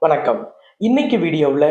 வணக்கம். இன்னைக்கு வீடியோவில்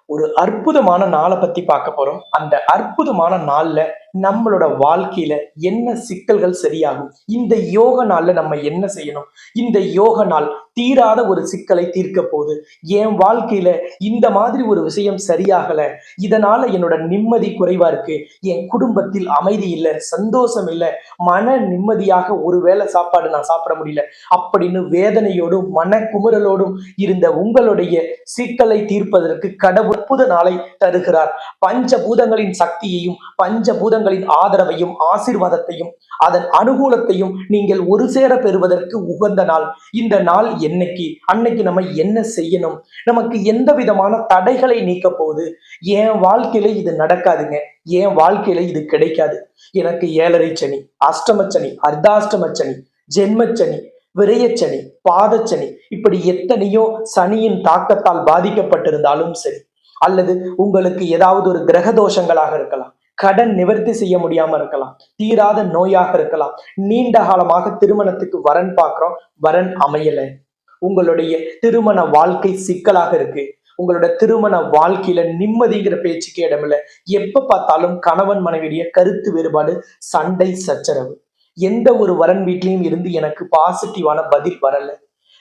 ஒரு அற்புதமான நாளை பத்தி பார்க்க போறோம். அந்த அற்புதமான நாள்ல நம்மளோட வாழ்க்கையில என்ன சிக்கல்கள் சரியாகும், இந்த யோக நாள்ல நம்ம என்ன செய்யணும், இந்த யோக நாள் தீராத ஒரு சிக்கலை தீர்க்க போகுது, என் வாழ்க்கையில இந்த மாதிரி ஒரு விஷயம் சரியாகல, இதனால என்னோட நிம்மதி குறைவா இருக்கு, என் குடும்பத்தில் அமைதி இல்லை, சந்தோஷம் இல்லை, மன நிம்மதியாக ஒரு வேளை சாப்பாடு நான் சாப்பிட முடியல அப்படின்னு வேதனையோடும் மன குமுறலோடும் இருந்த உங்களுடைய சிக்கலை தீர்ப்பதற்கு கடவுள் அற்புத நாளை தருகிறார். பஞ்சபூதங்களின் சக்தியையும் பஞ்சபூதங்களின் ஆதரவையும் ஆசீர்வாதத்தையும் அதன் அனுகூலத்தையும் நீங்கள் ஒரு சேர பெறுவதற்கு உகந்த நாள். இந்த நாள் அன்னைக்கு நம்ம என்ன செய்யணும், நமக்கு எந்த விதமான தடைகளை நீக்க போகுது, என் வாழ்க்கையில இது நடக்காதுங்க, என் வாழ்க்கையில இது கிடைக்காது, எனக்கு ஏழரை சனி, அஷ்டமச்சனி, அர்த்தாஷ்டமச்சனி, ஜென்மச்சனி, விரயச்சனி, பாதச்சனி, இப்படி எத்தனையோ சனியின் தாக்கத்தால் பாதிக்கப்பட்டிருந்தாலும் சரி, அல்லது உங்களுக்கு ஏதாவது ஒரு கிரக தோஷங்களாக இருக்கலாம், கடன் நிவர்த்தி செய்ய முடியாம இருக்கலாம், தீராத நோயாக இருக்கலாம், நீண்ட காலமாக திருமணத்துக்கு வரன் பார்க்கிறோம், வரன் அமையல, உங்களுடைய திருமண வாழ்க்கை சிக்கலாக இருக்கு, உங்களோட திருமண வாழ்க்கையில நிம்மதிங்கிற பேச்சுக்கு இடமில்லை, எப்ப பார்த்தாலும் கணவன் மனைவியுடைய கருத்து வேறுபாடு, சண்டை சச்சரவு, எந்த ஒரு வரன் வீட்லையும் இருந்து எனக்கு பாசிட்டிவான பதில் வரல,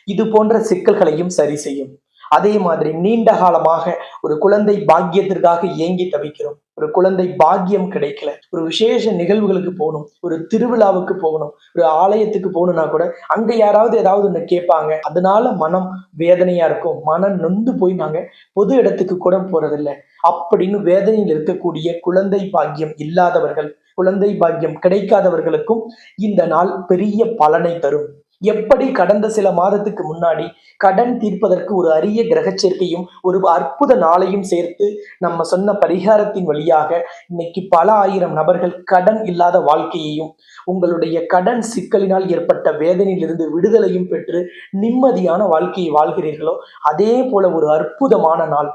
இது போன்ற சிக்கல்களையும் சரி செய்யும். அதே மாதிரி நீண்ட காலமாக ஒரு குழந்தை பாக்கியத்திற்காக ஏங்கி தவிக்கிறோம், ஒரு குழந்தை பாக்கியம் கிடைக்கல, ஒரு விசேஷ நிகழ்வுகளுக்கு போகணும், ஒரு திருவிழாவுக்கு போகணும், ஒரு ஆலயத்துக்கு போகணும்னா கூட அங்க யாராவது ஏதாவது ஒண்ணு கேட்பாங்க, அதனால மனம் வேதனையா இருக்கும், மனம் நொந்து போய் நாங்க பொது இடத்துக்கு கூட போறதில்லை அப்படின்னு வேதனையில் இருக்கக்கூடிய குழந்தை பாக்கியம் இல்லாதவர்கள், குழந்தை பாக்கியம் கிடைக்காதவர்களுக்கும் இந்த நாள் பெரிய பலனை தரும். எப்படி கடந்த சில மாதத்துக்கு முன்னாடி கடன் தீர்ப்பதற்கு ஒரு அரிய கிரக சேர்க்கையும் ஒரு அற்புத நாளையும் சேர்த்து நம்ம சொன்ன பரிகாரத்தின் வழியாக இன்னைக்கு பல ஆயிரம் நபர்கள் கடன் இல்லாத வாழ்க்கையையும் உங்களுடைய கடன் சிக்கலினால் ஏற்பட்ட வேதனையிலிருந்து விடுதலையும் பெற்று நிம்மதியான வாழ்க்கையை வாழ்கிறீர்களோ, அதே போல ஒரு அற்புதமான நாள்,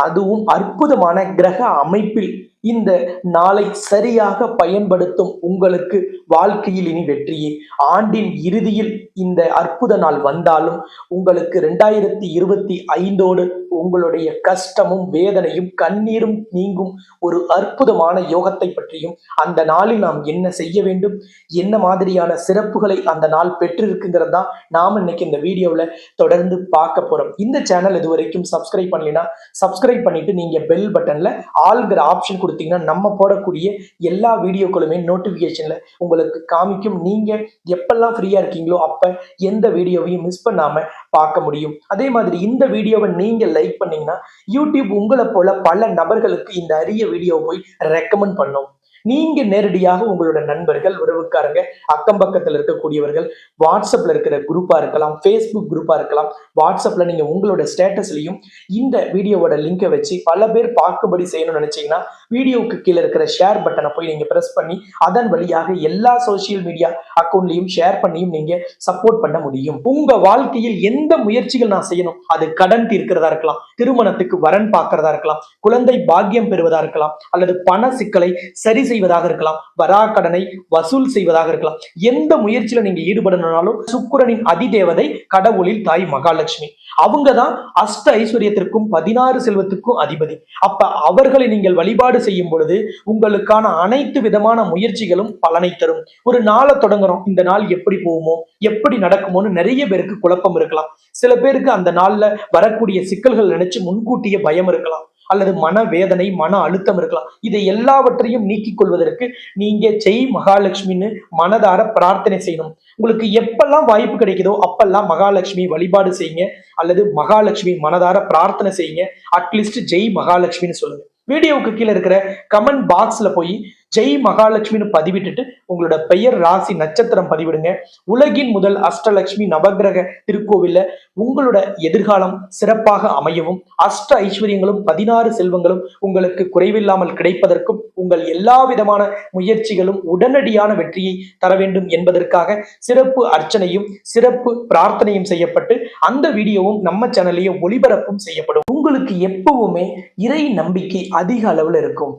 அதுவும் அற்புதமான கிரக அமைப்பில் இந்த நாளை சரியாக பயன்படுத்தும் உங்களுக்கு வாழ்க்கையில் இனி வெற்றியே. ஆண்டின் இறுதியில் இந்த அற்புத நாள் வந்தாலும் உங்களுக்கு 2025 உங்களுடைய கஷ்டமும் வேதனையும் கண்ணீரும் நீங்கும் ஒரு அற்புதமான யோகத்தை பற்றியும், அந்த நாளில் நாம் என்ன செய்ய வேண்டும், என்ன மாதிரியான சிறப்புகளை அந்த நாள் பெற்றிருக்குங்கிறது தான் நாம் இன்னைக்கு இந்த வீடியோவில் தொடர்ந்து பார்க்க போறோம். இந்த சேனல் இது வரைக்கும் சப்ஸ்கிரைப் பண்ணலைன்னா சப்ஸ்கிரைப் பண்ணிட்டு நீங்க பெல் பட்டன்ல ஆல்கிற ஆப்ஷன் கொடுத்தீங்கன்னா நம்ம போடக்கூடிய எல்லா வீடியோக்களுமே நோட்டிபிகேஷன்ல உங்களுக்கு காமிக்கும். நீங்க எப்பெல்லாம் ஃப்ரீயா இருக்கீங்களோ அப்ப எந்த வீடியோவையும் மிஸ் பண்ணாம பார்க்க முடியும். அதே மாதிரி இந்த வீடியோவை நீங்க லைக் பண்ணீங்கன்னா யூடியூப் உங்களை போல பல நபர்களுக்கு இந்த அரிய வீடியோவை போய் ரெக்கமெண்ட் பண்ணும். நீங்க நேரடியாக உங்களோட நண்பர்கள், உறவுக்காரங்க, அக்கம் பக்கத்தில் இருக்கக்கூடியவர்கள், வாட்ஸ்அப்ல இருக்கிற குரூப்பா இருக்கலாம், ஃபேஸ்புக் குரூப்பா இருக்கலாம், வாட்ஸ்அப்ல நீங்க உங்களோட ஸ்டேட்டஸ்லயும் இந்த வீடியோவோட லிங்கை வச்சு பல பேர் பார்க்கும்படி செய்யணும்னு நினைச்சீங்கன்னா வீடியோவுக்கு கீழே இருக்கிற ஷேர் பட்டனை போய் நீங்க பிரஸ் பண்ணி அதன் வழியாக எல்லா சோசியல் மீடியா அக்கௌண்ட்லையும் ஷேர் பண்ணியும் நீங்க சப்போர்ட் பண்ண முடியும். உங்க வாழ்க்கையில் எந்த முயற்சிகள் நான் செய்யணும், அது கடன் தீர்க்கிறதா இருக்கலாம், திருமணத்துக்கு வரன் பார்க்கிறதா இருக்கலாம், குழந்தை பாக்கியம் பெறுவதா இருக்கலாம், அல்லது பண சிக்கலை சரி செய்வதாக இருக்கலாம், வராக்கடனை வசூல் செய்வதாக இருக்கலாம், எந்த முயற்சியில நீங்க ஈடுபடணும்னாலும் சுக்கிரனின் அதிதேவதை கடவுளில் தாய் மகாலட்சுமி, அவங்கதான் அஷ்ட ஐஸ்வர்யத்திற்கும் 16 செல்வத்துக்கும் அதிபதி. அப்ப அவர்களை நீங்கள் வழிபாடு செய்யும் பொழுது உங்களுக்கான அனைத்து விதமான முயற்சிகளும் பலனை தரும். ஒரு நாளை தொடங்குறோம், இந்த நாள் எப்படி போகுமோ, எப்படி நடக்குமோன்னு நிறைய பேருக்கு குழப்பம் இருக்கலாம். சில பேருக்கு அந்த நாள்ல வரக்கூடிய சிக்கல்கள் நினைச்சு முன்கூட்டிய பயம் இருக்கலாம், அல்லது மன வேதனை, மன அழுத்தம் இருக்கலாம். இதை எல்லாவற்றையும் நீக்கிக் கொள்வதற்கு நீங்க ஜெய் மகாலட்சுமின்னு மனதார பிரார்த்தனை செய்யணும். உங்களுக்கு எப்பெல்லாம் வாய்ப்பு கிடைக்குதோ அப்பெல்லாம் மகாலட்சுமி வழிபாடு செய்யுங்க, அல்லது மகாலட்சுமி மனதார பிரார்த்தனை செய்யுங்க. அட்லீஸ்ட் ஜெய் மகாலட்சுமின்னு சொல்லுங்க. வீடியோவுக்கு கீழே இருக்கிற கமெண்ட் பாக்ஸ்ல போய் ஜெய் மகாலட்சுமின்னு பதிவிட்டுட்டு உங்களோட பெயர், ராசி, நட்சத்திரம் பதிவிடுங்க. உலகின் முதல் அஷ்டலட்சுமி நவகிரக திருக்கோவில்ல உங்களோட எதிர்காலம் சிறப்பாக அமையவும், அஷ்ட ஐஸ்வர்யங்களும் 16 செல்வங்களும் உங்களுக்கு குறைவில்லாமல் கிடைப்பதற்கும், உங்கள் எல்லா விதமான முயற்சிகளும் உடனடியான வெற்றியை தர வேண்டும் என்பதற்காக சிறப்பு அர்ச்சனையும் சிறப்பு பிரார்த்தனையும் செய்யப்பட்டு அந்த வீடியோவும் நம்ம சேனல்லையே ஒளிபரப்பும் செய்யப்படும். உங்களுக்கு எப்பவுமே இறை நம்பிக்கை அதிக அளவுல இருக்கும்.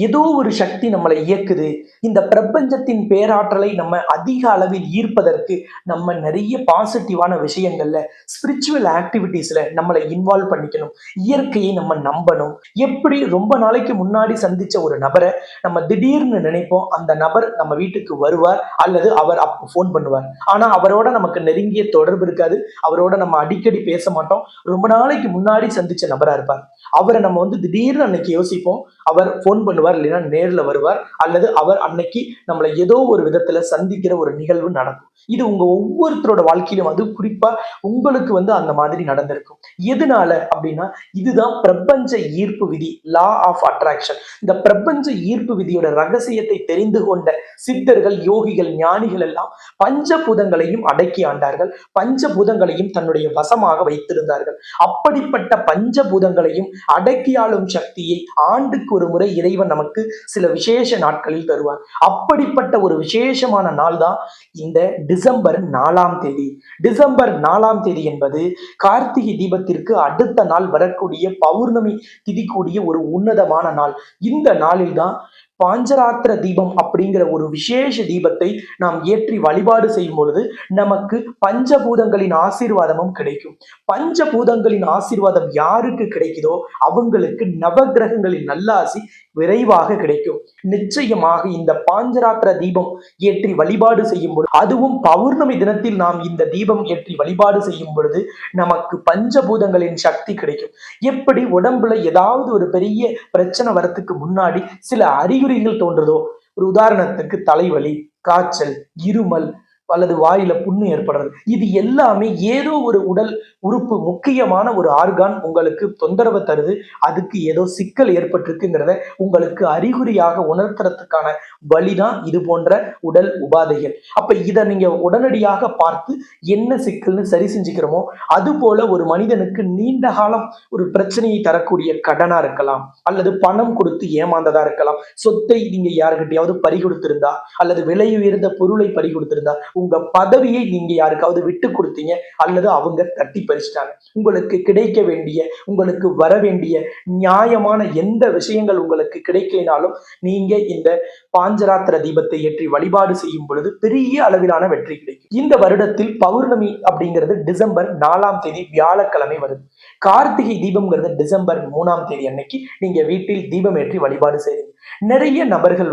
ஏதோ ஒரு சக்தி நம்மளை இயக்குது. இந்த பிரபஞ்சத்தின் பேராற்றலை நம்ம அதிக அளவில் ஈர்ப்பதற்கு நம்ம நிறைய பாசிட்டிவான விஷயங்கள்ல, ஸ்பிரிச்சுவல் ஆக்டிவிட்டீஸ்ல நம்மளை இன்வால்வ் பண்ணிக்கணும். இயற்கையை நம்ம நம்பணும். எப்படி ரொம்ப நாளைக்கு முன்னாடி சந்திச்ச ஒரு நபரை நம்ம திடீர்னு நினைப்போம், அந்த நபர் நம்ம வீட்டுக்கு வருவார் அல்லது அவர் அப்போ ஃபோன் பண்ணுவார். ஆனா அவரோட நமக்கு நெருங்கிய தொடர்பு இருக்காது. அவரோட நம்ம அடிக்கடி பேச மாட்டோம். ரொம்ப நாளைக்கு முன்னாடி சந்திச்ச நபரா இருப்பார். அவரை நம்ம திடீர்னு அன்னைக்கு யோசிப்போம். அவர் ஃபோன் பண்ணுவார், இல்லைன்னா நேர்ல வருவார், அல்லது அவர் அன்னைக்கு நம்மளை ஏதோ ஒரு விதத்துல சந்திக்கிற ஒரு நிகழ்வு நடக்கும். இது உங்க ஒவ்வொருத்தரோட வாழ்க்கையிலும், அது குறிப்பா உங்களுக்கு அந்த மாதிரி நடந்திருக்கும். எதனால அப்படின்னா, இதுதான் பிரபஞ்ச ஈர்ப்பு விதி, லா ஆஃப் அட்ராக்ஷன். இந்த பிரபஞ்ச ஈர்ப்பு விதியோட ரகசியத்தை தெரிந்து கொண்ட சித்தர்கள், யோகிகள், ஞானிகள் எல்லாம் பஞ்சபூதங்களையும் அடக்கி ஆண்டார்கள். பஞ்சபூதங்களையும் தன்னுடைய வசமாக வைத்திருந்தார்கள். அப்படிப்பட்ட பஞ்சபூதங்களையும் அடக்கி ஆளும் சக்தியை ஆண்டுக்கு ஒரு முறை இறைவன் நமக்கு சில விசேஷ நாட்களில் தருவார். அப்படிப்பட்ட ஒரு விசேஷமான நாள் தான் இந்த டிசம்பர் 4ஆம் தேதி. டிசம்பர் 4ஆம் தேதி என்பது கார்த்திகை தீபத்திற்கு அடுத்த நாள் வரக்கூடிய பௌர்ணமி திதி கூடிய ஒரு உன்னதமான நாள். இந்த நாளில் தான் பாஞ்சராத்திர தீபம் அப்படிங்கிற ஒரு விசேஷ தீபத்தை நாம் ஏற்றி வழிபாடு செய்யும் பொழுது நமக்கு பஞ்சபூதங்களின் ஆசீர்வாதமும் கிடைக்கும். பஞ்சபூதங்களின் ஆசீர்வாதம் யாருக்கு கிடைக்குதோ அவங்களுக்கு நவகிரகங்களின் நல்லாசி விரைவாக கிடைக்கும். நிச்சயமாக இந்த பாஞ்சராத்திர தீபம் ஏற்றி வழிபாடு செய்யும் பொழுது, அதுவும் பௌர்ணமி தினத்தில் நாம் இந்த தீபம் ஏற்றி வழிபாடு செய்யும் பொழுது நமக்கு பஞ்சபூதங்களின் சக்தி கிடைக்கும். எப்படி உடம்புல ஏதாவது ஒரு பெரிய பிரச்சனை வரத்துக்கு முன்னாடி சில அறிகுறிகள் தோன்றுதோ, ஒரு உதாரணத்துக்கு தலைவலி, காய்ச்சல், இருமல் அல்லது வாயில புண்ணு ஏற்படுறது, இது எல்லாமே ஏதோ ஒரு உடல் உறுப்பு, முக்கியமான ஒரு ஆர்கான் உங்களுக்கு தொந்தரவு தருது, அதுக்கு ஏதோ சிக்கல் ஏற்பட்டிருக்குங்கிறத உங்களுக்கு அறிகுறியாக உணர்த்துறதுக்கான வழிதான் இது போன்ற உடல் உபாதைகள். அப்ப இதை நீங்க உடனடியாக பார்த்து என்ன சிக்கல்னு சரி செஞ்சுக்கிறோமோ, அது போல ஒரு மனிதனுக்கு நீண்ட காலம் ஒரு பிரச்சனையை தரக்கூடிய கடனா இருக்கலாம், அல்லது பணம் கொடுத்து ஏமாந்ததா இருக்கலாம், சொத்தை நீங்க யாருக்கிட்டையாவது பறி கொடுத்திருந்தா, அல்லது விலை உயர்ந்த பொருளை பறி கொடுத்திருந்தா, உங்க பதவியை நீங்க யாருக்காவது விட்டு கொடுத்தீங்க, அல்லது அவங்க தட்டி பறிச்சிட்டாங்க, உங்களுக்கு கிடைக்க வேண்டிய, உங்களுக்கு வர வேண்டிய நியாயமான எந்த விஷயங்கள் உங்களுக்கு கிடைக்கலினாலும் நீங்க இந்த பாஞ்சராத்திர தீபத்தை ஏற்றி வழிபாடு செய்யும் பொழுது பெரிய அளவிலான வெற்றி கிடைக்கும். இந்த வருடத்தில் பௌர்ணமி அப்படிங்கிறது டிசம்பர் 4ஆம் தேதி வியாழக்கிழமை வருது. கார்த்திகை தீபம்ங்கிறது டிசம்பர் 3ஆம் தேதி அன்னைக்கு நீங்க வீட்டில் தீபம் ஏற்றி வழிபாடு செய்றீங்க. நிறைய நபர்கள்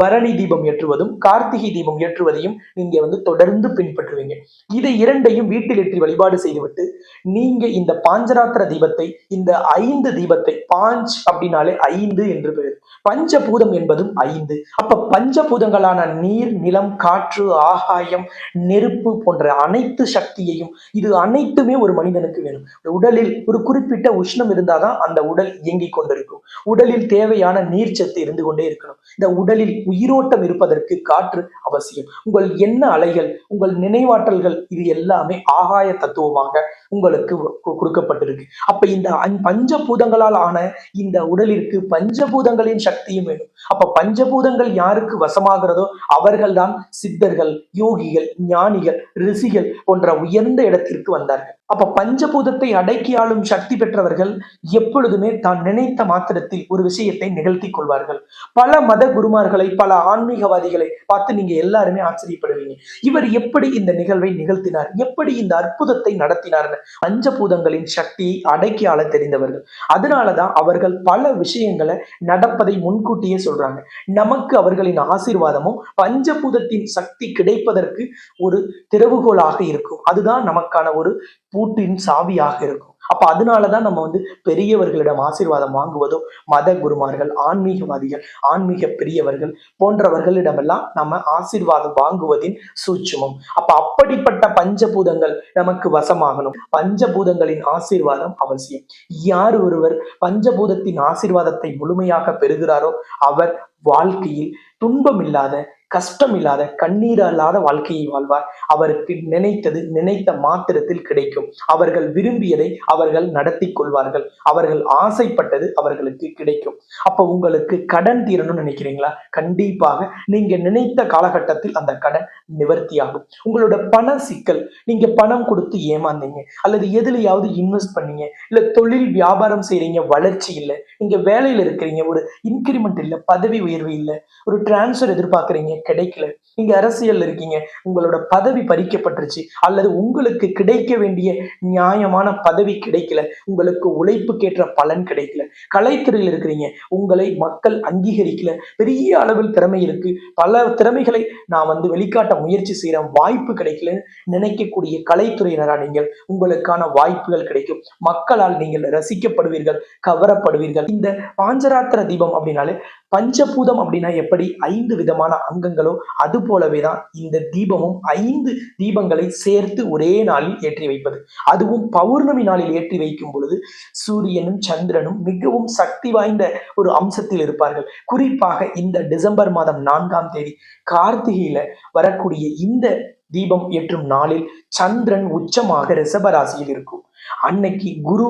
பரணி தீபம் ஏற்றுவதும் கார்த்திகை தீபம் ஏற்றுவதையும் நீங்க தொடர்ந்து பின்பற்றுவீங்க. இதை இரண்டையும் வீட்டில் ஏற்றி வழிபாடு செய்துவிட்டு நீங்க இந்த பாஞ்சராத்திர தீபத்தை, இந்த 5 தீபத்தை, பாஞ்ச் அப்படின்னாலே 5 என்று பெயர், பஞ்சபூதம் என்பதும் 5. அப்ப பஞ்சபூதங்களான நீர், நிலம், காற்று, ஆகாயம், நெருப்பு போன்ற அனைத்து சக்தியையும், இது அனைத்துமே ஒரு மனிதனுக்கு வேணும். உடலில் ஒரு குறிப்பிட்ட உஷ்ணம் இருந்தாதான் அந்த உடல் இயங்கிக் கொண்டிருக்கும். உடலில் தேவையான நீர்ச்சத்து இருந்து கொண்டே இருக்கணும். இந்த உடலில் உயிரோட்டம் இருப்பதற்கு காற்று அவசியம். உங்கள் எண்ண அலைகள், உங்கள் நினைவாற்றல்கள், இது எல்லாமே ஆகாய தத்துவமாக உங்களுக்கு கொடுக்கப்பட்டிருக்கு. அப்ப இந்த பஞ்சபூதங்களால் ஆன இந்த உடலிற்கு பஞ்சபூதங்களின் சக்தியும் வேணும். அப்ப பஞ்சபூதங்கள் யாருக்கு வசமாகிறதோ அவர்கள்தான் சித்தர்கள், யோகிகள், ஞானிகள், ரிஷிகள் போன்ற உயர்ந்த இடத்திற்கு வந்தார்கள். அப்ப பஞ்சபூதத்தை அடக்கி ஆளும் சக்தி பெற்றவர்கள் எப்பொழுதுமே தான் நினைத்த மாத்திரத்தில் ஒரு விஷயத்தை நிகழ்த்தி கொள்வார்கள். பல மத குருமார்களை, பல ஆன்மீகவாதிகளை பார்த்து நீங்க எல்லாருமே ஆச்சரியப்படுவீங்க. இவர் எப்படி இந்த நிகழ்வை நிகழ்த்தினார், எப்படி இந்த அற்புதத்தை நடத்தினார்னு. பஞ்சபூதங்களின் சக்தியை அடக்கி ஆள தெரிந்தவர்கள். அதனாலதான் அவர்கள் பல விஷயங்களை நடப்பதை முன்கூட்டியே சொல்றாங்க. நமக்கு அவர்களின் ஆசீர்வாதமும் பஞ்சபூதத்தின் சக்தி கிடைப்பதற்கு ஒரு திறவுகோலாக இருக்கும். அதுதான் நமக்கான ஒரு பூட்டின் சாவியாக இருக்கும். அப்ப அதனாலதான் நம்ம பெரியவர்களிடம் ஆசீர்வாதம் வாங்குவதும், மத குருமார்கள், ஆன்மீகவாதிகள், ஆன்மீக பெரியவர்கள் போன்றவர்களிடமெல்லாம் நம்ம ஆசீர்வாதம் வாங்குவதின் சூட்சுமம். அப்ப அப்படிப்பட்ட பஞ்சபூதங்கள் நமக்கு வசமாகணும். பஞ்சபூதங்களின் ஆசீர்வாதம் அவசியம். யார் ஒருவர் பஞ்சபூதத்தின் ஆசீர்வாதத்தை முழுமையாக பெறுகிறாரோ அவர் வாழ்க்கையில் துன்பம் இல்லாத, கஷ்டம் இல்லாத கண்ணீர் இல்லாத வாழ்க்கையை வாழ்வார். அவருக்கு நினைத்த மாத்திரத்தில் கிடைக்கும். அவர்கள் விரும்பியதை அவர்கள் நடத்தி கொள்வார்கள். அவர்கள் ஆசைப்பட்டது அவர்களுக்கு கிடைக்கும். அப்ப உங்களுக்கு கடன் தீரணும்னு நினைக்கிறீங்களா? கண்டிப்பாக நீங்க நினைத்த காலகட்டத்தில் அந்த கடன் நிவர்த்தியாகும். உங்களோட பண சிக்கல், நீங்க பணம் கொடுத்து ஏமாந்தீங்க அல்லது எதுலையாவது இன்வெஸ்ட் பண்ணீங்க, இல்ல தொழில் வியாபாரம் செய்றீங்க, வளர்ச்சி இல்லை, நீங்க வேலையில இருக்கிறீங்க, ஒரு இன்கிரிமெண்ட் இல்ல, பதவி உயர்வு இல்ல, ஒரு டிரான்ஸ்பர் எதிர்பார்க்கறீங்க, கிடைக்கல, நீங்க அரசியல் இருக்கீங்க, உங்களோட பதவி பறிக்கப்பட்டுருச்சு அல்லது உங்களுக்கு கிடைக்க வேண்டிய நியாயமான பதவி கிடைக்கல, உங்களுக்கு உழைப்புக்கேற்ற பலன் கிடைக்கல, கலைத்துறையில் இருக்கிறீங்க, உங்களை மக்கள் அங்கீகரிக்கல, பெரிய அளவில் திறமை இருக்கு, பல திறமைகளை நான் வெளிக்காட்ட முயற்சி செய்யறேன், வாய்ப்பு கிடைக்கலன்னு நினைக்கக்கூடிய கலைத்துறையினரா நீங்கள், உங்களுக்கான வாய்ப்புகள் கிடைக்கும். மக்களால் நீங்கள் ரசிக்கப்படுவீர்கள், கவரப்படுவீர்கள். இந்த பாஞ்சராத்திர தீபம் அப்படின்னாலே, பஞ்சபூதம் அப்படின்னா எப்படி 5 விதமான அங்கங்களோ அது போலவே தான் இந்த தீபமும் 5 தீபங்களை சேர்த்து ஒரே நாளில் ஏற்றி வைப்பது. அதுவும் பௌர்ணமி நாளில் ஏற்றி வைக்கும் பொழுது சூரியனும் சந்திரனும் மிகவும் சக்தி வாய்ந்த ஒரு அம்சத்தில் இருப்பார்கள். குறிப்பாக இந்த டிசம்பர் மாதம் 4ஆம் தேதி கார்த்திகையில வரக்கூடிய இந்த தீபம் ஏற்றும் நாளில் சந்திரன் உச்சமாக ரிஷப ராசியில் இருக்கும். அன்னைக்கு குரு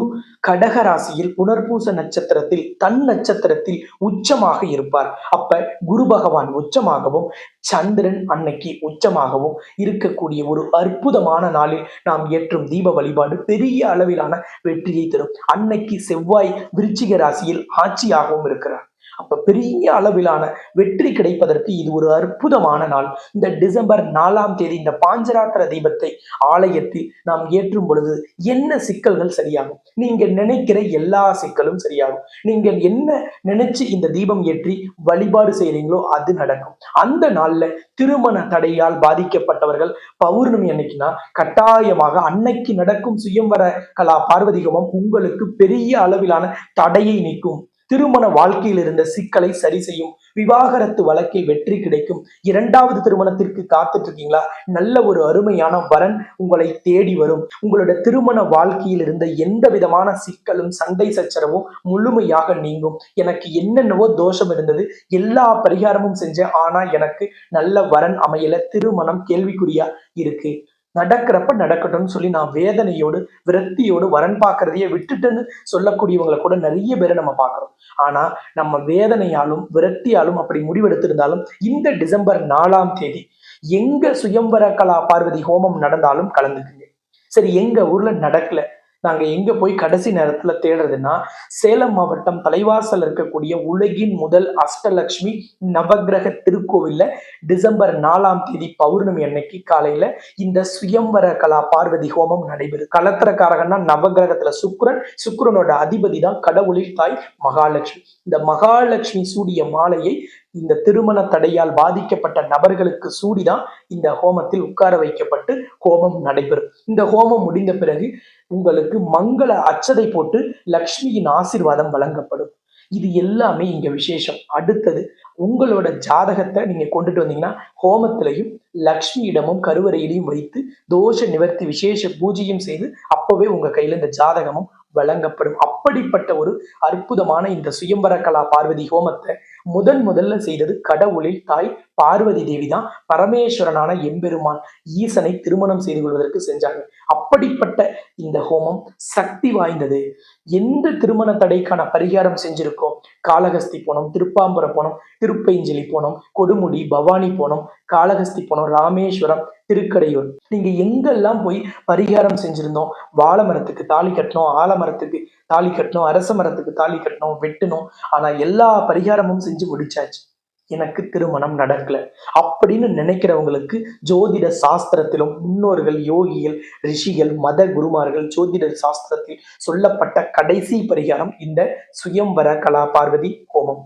கடக ராசியில் புனர்பூச நட்சத்திரத்தில் தன் நட்சத்திரத்தில் உச்சமாக இருப்பார். அப்ப குரு பகவான் உச்சமாகவும் சந்திரன் அன்னைக்கு உச்சமாகவும் இருக்கக்கூடிய ஒரு அற்புதமான நாளில் நாம் ஏற்றும் தீப வழிபாடு பெரிய அளவிலான வெற்றியை தரும். அன்னைக்கு செவ்வாய் விருச்சிக ராசியில் ஆட்சியாகவும் இருக்கிறார். அப்ப பெரிய அளவிலான வெற்றி கிடைப்பதற்கு இது ஒரு அற்புதமான நாள். இந்த டிசம்பர் 4ஆம் தேதி இந்த பாஞ்சராத்திர தீபத்தை ஆலயத்தில் நாம் ஏற்றும் பொழுது என்ன சிக்கல்கள் சரியாகும்? நீங்க நினைக்கிற எல்லா சிக்கலும் சரியாகும். நீங்க என்ன நினைச்சு இந்த தீபம் ஏற்றி வழிபாடு செய்றீங்களோ அது நடக்கும். அந்த நாள்ல திருமண தடையால் பாதிக்கப்பட்டவர்கள் பௌர்ணமி அன்னைக்குனா கட்டாயமாக அன்னைக்கு நடக்கும் சுயம்வர கலா பார்வதி ஹோமம் உங்களுக்கு பெரிய அளவிலான தடையை நீக்கும். திருமண வாழ்க்கையில் இருந்த சிக்கலை சரி செய்யும். விவாகரத்து வழக்கில் வெற்றி கிடைக்கும். 2வது திருமணத்திற்கு காத்துட்டு இருக்கீங்களா? நல்ல ஒரு அருமையான வரன் உங்களை தேடி வரும். உங்களோட திருமண வாழ்க்கையில் இருந்த எந்த விதமான சிக்கலும் சண்டை சச்சரவும் முழுமையாக நீங்கும். எனக்கு என்னென்னவோ தோஷம் இருந்தது, எல்லா பரிகாரமும் செஞ்சேன், ஆனா எனக்கு நல்ல வரன் அமையல, திருமணம் கேள்விக்குறியா இருக்கு, நடக்கிறப்ப நடக்கட்டும்னு சொல்லி நான் வேதனையோடு விரக்தியோடு வரன் பார்க்கறதையே விட்டுட்டுன்னு சொல்லக்கூடியவங்களை கூட நிறைய பேரை நம்ம பார்க்கிறோம். ஆனா நம்ம வேதனையாலும் விரக்தியாலும் அப்படி முடிவெடுத்திருந்தாலும் இந்த டிசம்பர் 4ஆம் தேதி எங்க சுயம்வர கலா பார்வதி ஹோமம் நடந்தாலும் கலந்துக்குங்க. சரி, எங்க ஊர்ல நடக்கல, நாங்க எங்க போய் கடைசி நேரத்துல தேடுறதுன்னா, சேலம் மாவட்டம் தலைவாசல் இருக்கக்கூடிய உலகின் முதல் அஷ்டலட்சுமி நவகிரக திருக்கோவில்ல டிசம்பர் 4ஆம் தேதி பௌர்ணமி அன்னைக்கு காலையில இந்த சுயம்வர கலா பார்வதி ஹோமம் நடைபெறும். கலத்திரக்காரகன்னா நவகிரகத்துல சுக்கிரனோட அதிபதி தான் கடவுளில் தாய் மகாலட்சுமி. இந்த மகாலட்சுமி சூடிய மாலையை இந்த திருமண தடையால் பாதிக்கப்பட்ட நபர்களுக்கு சூடிதான் இந்த ஹோமத்தில் உட்கார வைக்கப்பட்டு ஹோமம் நடைபெறும். இந்த ஹோமம் முடிந்த பிறகு உங்களுக்கு மங்கள அச்சதை போட்டு லக்ஷ்மியின் ஆசீர்வாதம் வழங்கப்படும். இது எல்லாமே இங்க விசேஷம். அடுத்தது உங்களோட ஜாதகத்தை நீங்க கொண்டுட்டு வந்தீங்கன்னா ஹோமத்திலையும் லக்ஷ்மியிடமும் கருவறையிலையும் வைத்து தோஷ நிவர்த்தி விசேஷ பூஜையும் செய்து அப்பவே உங்க கையில இந்த ஜாதகமும் வழங்கப்படும். அப்படிப்பட்ட ஒரு அற்புதமான இந்த சுயம்பர கலா பார்வதி ஹோமத்தை முதல்ல செய்தது கடவுளில் தாய் பார்வதி தேவி தான். பரமேஸ்வரனான எம்பெருமான் ஈசனை திருமணம் செய்து கொள்வதற்கு செஞ்சாங்க. அப்படிப்பட்ட இந்த ஹோமம் சக்தி வாய்ந்தது. எந்த திருமண தடைக்கான பரிகாரம் செஞ்சிருக்கோம்? காளகஸ்தி போனோம், திருப்பாம்புரம் போனோம், திருப்பைஞ்சிலி போனோம், கொடுமுடி, பவானி போனோம், காளகஸ்தி போனோம், ராமேஸ்வரம், திருக்கடையூர், நீங்க எங்கெல்லாம் போய் பரிகாரம் செஞ்சிருந்தோம்? வாழை மரத்துக்கு தாலி கட்டணும், ஆலமரத்துக்கு தாலி கட்டணும், அரச மரத்துக்கு தாலி கட்டணும், வெட்டணும். ஆனா எல்லா பரிகாரமும் செஞ்சு முடிச்சாச்சு, எனக்கு திருமணம் நடக்கல அப்படின்னு நினைக்கிறவங்களுக்கு ஜோதிட சாஸ்திரத்திலும் முன்னோர்கள், யோகிகள், ரிஷிகள், மத குருமார்கள் ஜோதிட சாஸ்திரத்தில் சொல்லப்பட்ட கடைசி பரிகாரம் இந்த சுயம்வர கலா பார்வதி ஹோமம்.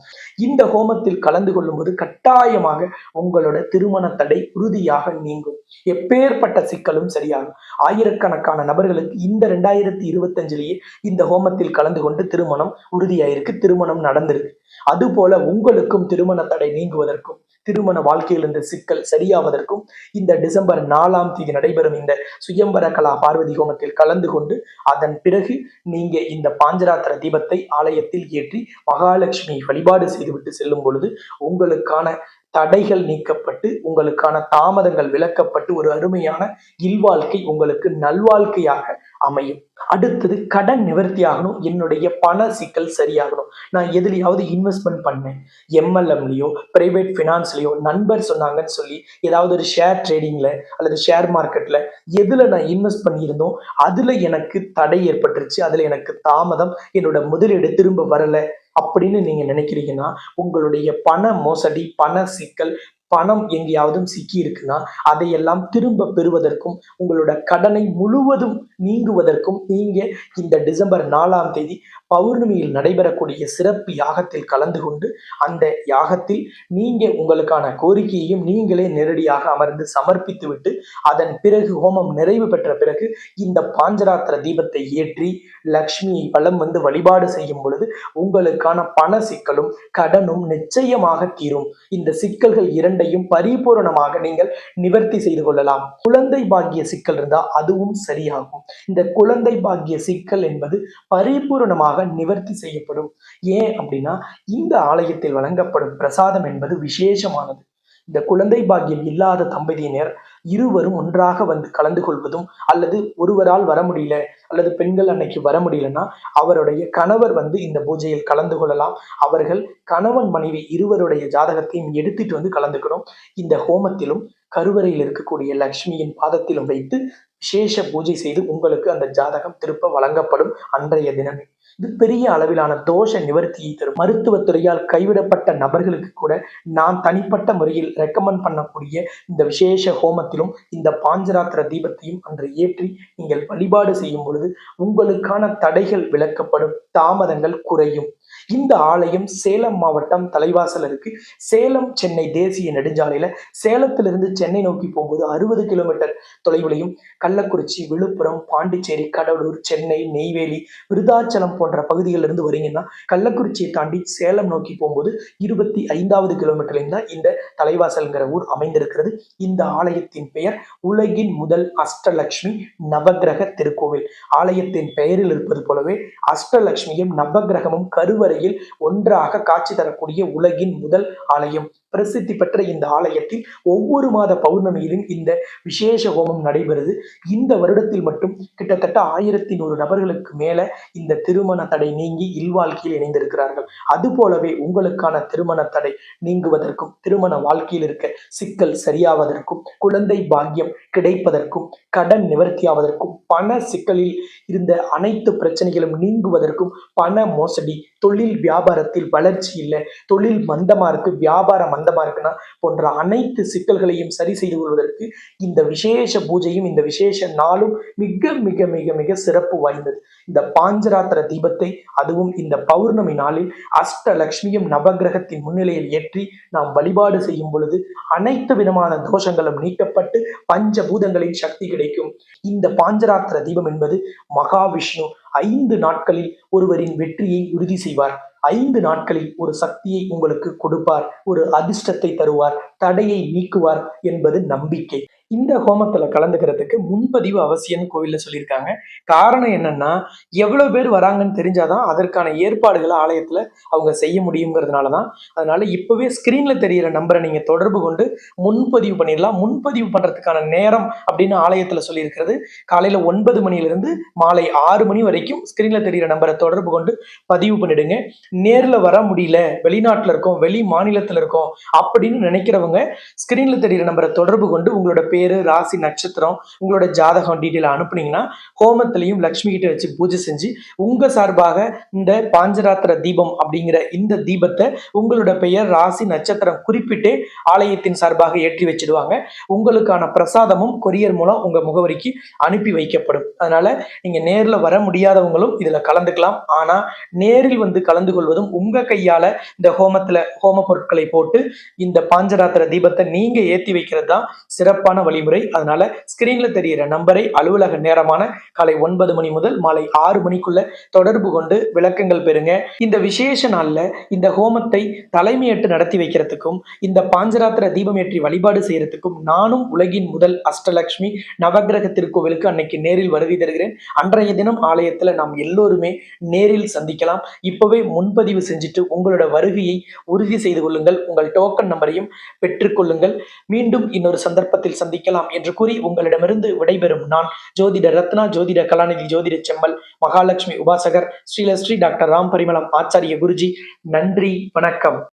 இந்த ஹோமத்தில் கலந்து கொள்ளும் போது கட்டாயமாக உங்களோட திருமண தடை உறுதியாக நீங்கும். எப்பேற்பட்ட சிக்கலும் சரியாகும். ஆயிரக்கணக்கான நபர்களுக்கு இந்த 2025 இந்த ஹோமத்தில் கலந்து கொண்டு திருமணம் உறுதியாயிருக்கு, திருமணம் நடந்திருக்கு. அது போல உங்களுக்கும் திருமண தடை நீங்குவதற்கும் திருமண வாழ்க்கையில் இருந்த சிக்கல் சரியாவதற்கும் இந்த டிசம்பர் 4ஆம் தேதி நடைபெறும் இந்த சுயம்பர கலா பார்வதி ஹோமத்தில் கலந்து கொண்டு அதன் பிறகு நீங்க இந்த பாஞ்சராத்திர தீபத்தை ஆலயத்தில் ஏற்றி மகாலட்சுமி வழிபாடு செய்துவிட்டு செல்லும் பொழுது உங்களுக்கான தடைகள் நீக்கப்பட்டு உங்களுக்கான தாமதங்கள் விலக்கப்பட்டு ஒரு அருமையான இல்வாழ்க்கை உங்களுக்கு நல்வாழ்க்கையாக அமையும். அடுத்தது கடன் நிவர்த்தி ஆகணும். என்னுடைய பண சிக்கல் சரியாகணும். நான் எதுலையாவது இன்வெஸ்ட்மெண்ட் பண்ணேன், எம்எல்எம்லயோ பிரைவேட் ஃபினான்ஸ்லயோ நண்பர் சொன்னாங்கன்னு சொல்லி ஏதாவது ஒரு ஷேர் ட்ரேடிங்ல அல்லது ஷேர் மார்க்கெட்ல எதுல நான் இன்வெஸ்ட் பண்ணியிருந்தோம் அதுல எனக்கு தடை ஏற்பட்டுருச்சு, அதுல எனக்கு தாமதம், என்னோட முதலீடு திரும்ப வரல அப்படின்னு நீங்க நினைக்கிறீங்கன்னா உங்களுடைய பண மோசடி, பண சிக்கல், பணம் எங்கேயாவது சிக்கி இருக்குன்னா அதையெல்லாம் திரும்ப பெறுவதற்கும் உங்களோட கடனை முழுவதும் நீங்குவதற்கும் நீங்க இந்த டிசம்பர் 4ஆம் தேதி பௌர்ணமியில் நடைபெறக்கூடிய சிறப்பு யாகத்தில் கலந்து கொண்டு அந்த யாகத்தில் நீங்க உங்களுக்கான கோரிக்கையையும் நீங்களே நேரடியாக அமர்ந்து சமர்ப்பித்து விட்டு அதன் பிறகு ஹோமம் நிறைவு பெற்ற பிறகு இந்த பாஞ்சராத்திர தீபத்தை ஏற்றி லக்ஷ்மியை வலம் வந்து வழிபாடு செய்யும் பொழுது உங்களுக்கான பண சிக்கலும் கடனும் நிச்சயமாக தீரும். இந்த சிக்கல்கள் இரண்டையும் பரிபூரணமாக நீங்கள் நிவர்த்தி செய்து கொள்ளலாம். குழந்தை பாக்கிய சிக்கல் இருந்தா அதுவும் சரியாகும். இந்த குழந்தை பாக்கிய சிக்கல் என்பது பரிபூரணமாக நிவர்த்தி செய்யப்படும். ஏன் அப்படின்னா இந்த ஆலயத்தில் வழங்கப்படும் பிரசாதம் என்பது விசேஷமானது. இந்த குழந்தை பாக்கியம் இல்லாத தம்பதியினர் இருவரும் ஒன்றாக வந்து கலந்து கொள்வதும் அல்லது ஒருவரால் வர முடியல அல்லது பெண்கள் அன்னைக்கு வர முடியலன்னா அவருடைய கணவர் வந்து இந்த பூஜையில் கலந்து கொள்ளலாம். அவர்கள் கணவன் மனைவி இருவருடைய ஜாதகத்தையும் எடுத்துட்டு வந்து கலந்துக்கிறோம். இந்த ஹோமத்திலும் கருவறையில் இருக்கக்கூடிய லக்ஷ்மியின் பாதத்திலும் வைத்து விசேஷ பூஜை செய்து உங்களுக்கு அந்த ஜாதகம் திருப்ப வழங்கப்படும் அன்றைய தினமே. இது பெரிய அளவிலான தோஷ நிவர்த்தியை தரும். மருத்துவத்துறையால் கைவிடப்பட்ட நபர்களுக்கு கூட நான் தனிப்பட்ட முறையில் ரெக்கமெண்ட் பண்ணக்கூடிய இந்த விசேஷ ஹோமத்திலும் இந்த பாஞ்சராத்திர தீபத்தையும் அன்று ஏற்றி நீங்கள் வழிபாடு செய்யும் பொழுது உங்களுக்கான தடைகள் விலக்கப்படும், தாமதங்கள் குறையும். இந்த ஆலயம் சேலம் மாவட்டம் தலைவாசல் இருக்கு. சேலம் சென்னை தேசிய நெடுஞ்சாலையில சேலத்திலிருந்து சென்னை நோக்கி போகும்போது 60 கிலோமீட்டர் தொலைவிலையும், கள்ளக்குறிச்சி, விழுப்புரம், பாண்டிச்சேரி, கடலூர், சென்னை, நெய்வேலி, விருதாச்சலம் போன்ற பகுதிகளில் இருந்து வரீங்கன்னா கள்ளக்குறிச்சியை தாண்டி சேலம் நோக்கி போகும்போது 25வது கிலோமீட்டர்ல தான் இந்த தலைவாசல்ங்கிற ஊர் அமைந்திருக்கிறது. இந்த ஆலயத்தின் பெயர் உலகின் முதல் அஷ்டலட்சுமி நவகிரக திருக்கோவில். ஆலயத்தின் பெயரில் இருப்பது போலவே அஷ்டலட்சுமியும் நவகிரகமும் கருவறையில் ஒன்றாக காட்சி தரக்கூடிய உலகின் முதல் ஆலயம். பிரசித்தி பெற்ற இந்த ஆலயத்தில் ஒவ்வொரு மாத பௌர்ணமியிலும் இந்த விசேஷ ஹோமம் நடைபெறுது. இந்த வருடத்தில் மட்டும் கிட்டத்தட்ட 1100 நபர்களுக்கு மேல இந்த திருமண தடை நீங்கி இல்வாழ்க்கையில் இணைந்திருக்கிறார்கள். அது போலவே உங்களுக்கான திருமண தடை நீங்குவதற்கும், திருமண வாழ்க்கையில் இருக்க சிக்கல் சரியாவதற்கும், குழந்தை பாக்கியம் கிடைப்பதற்கும், கடன் நிவர்த்தியாவதற்கும், பண சிக்கலில் இருந்த அனைத்து பிரச்சனைகளும் நீங்குவதற்கும், பண மோசடி, தொழில் வியாபாரத்தில் வளர்ச்சி இல்லை, தொழில் மந்தமா இருக்கு, வியாபாரம் மந்தமா இருக்குன்னா போன்ற அனைத்து சிக்கல்களையும் சரி செய்து கொள்வதற்கு இந்த விசேஷ பூஜையும் இந்த விசேஷ நாளும் மிக மிக மிக மிக சிறப்பு வாய்ந்தது. இந்த பாஞ்சராத்திர தீபத்தை அதுவும் இந்த பௌர்ணமி நாளில் அஷ்டலட்சுமியும் நவகிரகத்தின் முன்னிலையில் ஏற்றி நாம் வழிபாடு செய்யும் பொழுது அனைத்து விதமான தோஷங்களும் நீக்கப்பட்டு பஞ்சபூதங்களின் சக்தி கிடைக்கும். இந்த பாஞ்சராத்திர தீபம் என்பது மகாவிஷ்ணு 5 நாட்களில் ஒருவரின் வெற்றியை உறுதி செய்வார். 5 நாட்களில் ஒரு சக்தியை உங்களுக்கு கொடுப்பார், ஒரு அதிர்ஷ்டத்தை தருவார், தடையை நீக்குவார் என்பது நம்பிக்கை. இந்த ஹோமத்துல கலந்துக்கிறதுக்கு முன்பதிவு அவசியம்னு கோவில்ல சொல்லியிருக்காங்க. காரணம் என்னன்னா எவ்வளவு பேர் வராங்கன்னு தெரிஞ்சாதான் அதற்கான ஏற்பாடுகளை ஆலயத்துல அவங்க செய்ய முடியுங்கிறதுனாலதான். அதனால இப்பவே ஸ்கிரீன்ல தெரியிற நம்பரை நீங்க தொடர்பு கொண்டு முன்பதிவு பண்ணிடலாம். முன்பதிவு பண்றதுக்கான நேரம் அப்படின்னு ஆலயத்துல சொல்லியிருக்கிறது காலையில 9 மணிலிருந்து மாலை 6 மணி வரைக்கும் ஸ்கிரீன்ல தெரியிற நம்பரை தொடர்பு கொண்டு பதிவு பண்ணிடுங்க. நேர்ல வர முடியல, வெளிநாட்டுல இருக்கோம், வெளி மாநிலத்துல இருக்கோம் அப்படின்னு நினைக்கிறவங்க ஸ்கிரீன்ல தெரியிற நம்பரை தொடர்பு கொண்டு உங்களோட பேரு, ராசி, நட்சத்திரம், உங்களோட ஜாதகம் டீட்டெயில் அனுப்புனீங்கன்னா ஹோமத்திலையும் லக்ஷ்மி கிட்ட வச்சு பூஜை செஞ்சு உங்க சார்பாக இந்த பாஞ்சராத்திர தீபம் அப்படிங்கிற இந்த தீபத்தை உங்களோட பெயர், ராசி, நட்சத்திரம் குறிப்பிட்டு ஆலயத்தின் சார்பாக ஏற்றி வச்சிடுவாங்க. உங்களுக்கான பிரசாதமும் கொரியர் மூலம் உங்க முகவரிக்கு அனுப்பி வைக்கப்படும். அதனால நீங்க நேர்ல வர முடியாதவங்களும் இதுல கலந்துக்கலாம். ஆனா நேரில் வந்து கலந்து கொள்வதும் உங்க கையால இந்த ஹோமத்துல ஹோம பொருட்களை போட்டு இந்த பாஞ்சராத்திர தீபத்தை நீங்க ஏத்தி வைக்கிறது தான் சிறப்பான வழிமுறை. அதனால ஸ்கிரீன்ல தெரியிற நம்பரை அலுவலக நேரமான காலை 9 மணி முதல் மாலை 6 மணிக்குள்ள தொடர்பு கொண்டு விளக்கங்கள் பெறுங்க. இந்த விசேஷ நாள்ல இந்த ஹோமத்தை தலைமையேற்று நடத்தி வைக்கிறதுக்கும் இந்த பாஞ்சராத்திர தீபம் ஏற்றி வழிபாடு செய்யறதுக்கும் நானும் உலகின் முதல் அஷ்டலட்சுமி நவக்கிரக திருக்கோவிலுக்கு அன்னைக்கு நேரில் வருகை தருகிறேன். அன்றைய தினம் ஆலயத்துல நாம் எல்லோருமே நேரில் சந்திக்கலாம். இப்பவே முன்பதிவு செஞ்சுட்டு உங்களோட வருகையை உறுதி செய்து கொள்ளுங்கள். உங்கள் டோக்கன் நம்பரையும் பெற்றுக்கொள்ளுங்கள். மீண்டும் இன்னொரு சந்தர்ப்பத்தில் சந்திக்கலாம் என்று கூறி உங்களிடமிருந்து விடைபெறும் நான் ஜோதிடர் ரத்னா, ஜோதிட கலாநிதி, ஜோதிட செம்மல், மகாலட்சுமி உபாசகர், ஸ்ரீலஸ்ரீ டாக்டர் ராம் பரிமளம் ஆச்சாரிய குருஜி. நன்றி, வணக்கம்.